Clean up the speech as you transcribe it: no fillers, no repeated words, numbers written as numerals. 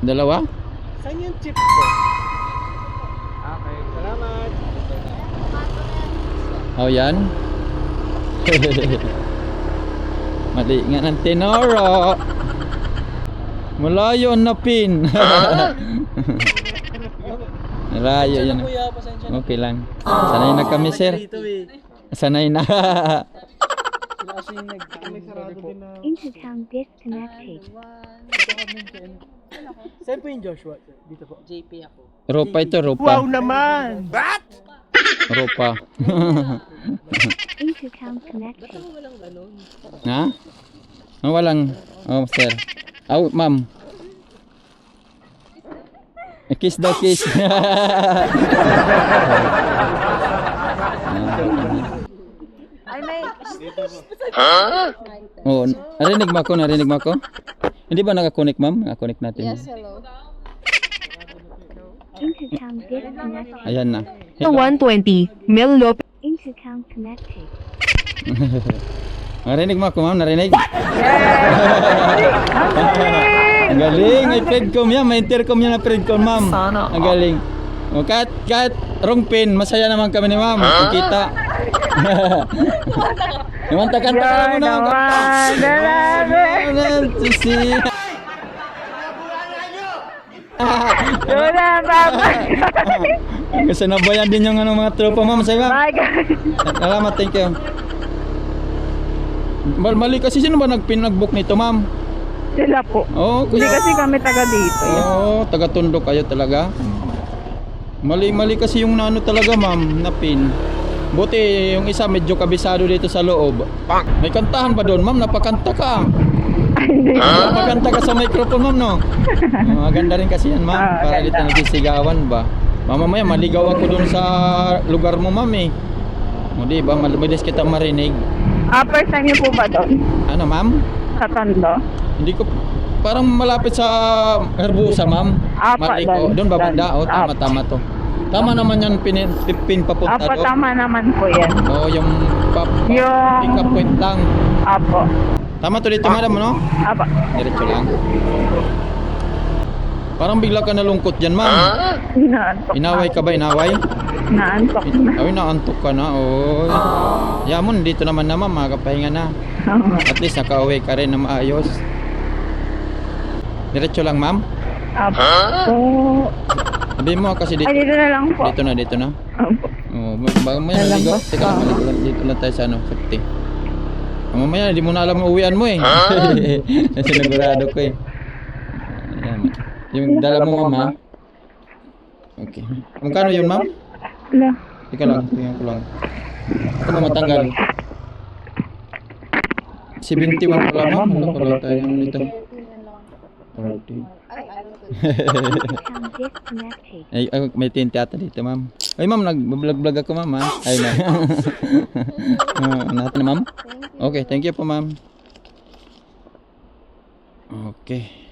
Dalawa? Saan yung chip ko? Okay, salamat. Oh, yan. Mali nga ng tinoro. Malayo na pin. Malayo yan. Kuya, pasensya na. Okay lang. Sanay na kami, sir. Dito eh. Sanay na. Sila kasi yung nagsarado din na. Intercom disconnected. Saan po yung Joshua? Dito po. JP ako. Ropa ito, ropa. naman! Ropa. Intercom connected. Ba't ako walang ganun? Ha? Oh, walang. Oh, sir. Oh, ma'am. Kiss daw, kiss. Ay, may... Oh, narinig mo ako, narinig mo ako? Hindi ba nakakonek, ma'am? Nakakonek natin. Yes, hello. Intercom disconnected. Ayan na. 120, Mel Lopez. Intercom connected. Narinig mo ako, ma'am? Narinig? Ang galing. May predcom yan. May intercom yan na predcom, ma'am. Ang galing. O, kahit wrong pin, masaya naman kami ni ma'am. Kita. Kanta-kanta ka mo na. Kasi nabayan din yung mga tropa, ma'am. Masaya, ma'am. Salamat, thank you. Mali kasi sino ba nag-book nito, ma'am? Sila po. Oh, Hindi kasi kami taga dito. oh, taga-Tondo kayo talaga. Mali kasi yung ano talaga, ma'am, na pin. Buti yung isa medyo kabisado dito sa loob. May kantahan ba doon, ma'am? Napakanta ka. Napakanta ka sa microphone, ma'am, no? Maganda rin kasi yan, ma'am. Para dito nagisigawan ba? Mamaya maligaw ako doon sa lugar mo, ma'am, eh. O, di ba? Mabilis kita marinig. First time niyo po ba doon? Ano, ma'am? Sa Tondo? Hindi ko parang malapit sa Herbusa, ma'am. Apa, Maliko. Doon babanda. Oh, Apa. tama to. Tama naman yan pin papunta Apo, doon. tama naman po yan. Oh, yung Yung- pick up point lang. Apo. Tama to dito, madam, no? Apo. Diretso lang. Parang bigla ka nalungkot diyan, ma'am. Inaantok. Inaway ka ba? Inaway? Inaantok na. Ay, naantok ka na. Oh. Yamon, dito naman na, ma'am. Makapahinga na. At least nakauwi ka rin na maayos. Diretso lang, ma'am. Apo. Sabi mo kasi dito. Ay, dito na lang po. Dito na. Apo. Oh, mamaya Alam naligo. ba? Teka lang, maligo lang. Dito lang tayo sa ano, safety. Mamaya, hindi mo na alam ang uwian mo eh. Sinigurado ko eh. Ayan. Yung dala mo, ma'am, ha? Okay. Magkano yun, ma'am? Wala. Teka lang, tingnan ko lang. Ito mo matanggal. 71 pala, ma'am. Wala pala tayo nito. 40. Intercom disconnected. Ay, may tinte ata dito, ma'am. Ay, ma'am, nag-vlog ako, ma'am, ha? Ay, na. Natin na, ma'am? Okay, thank you po, ma'am. Okay.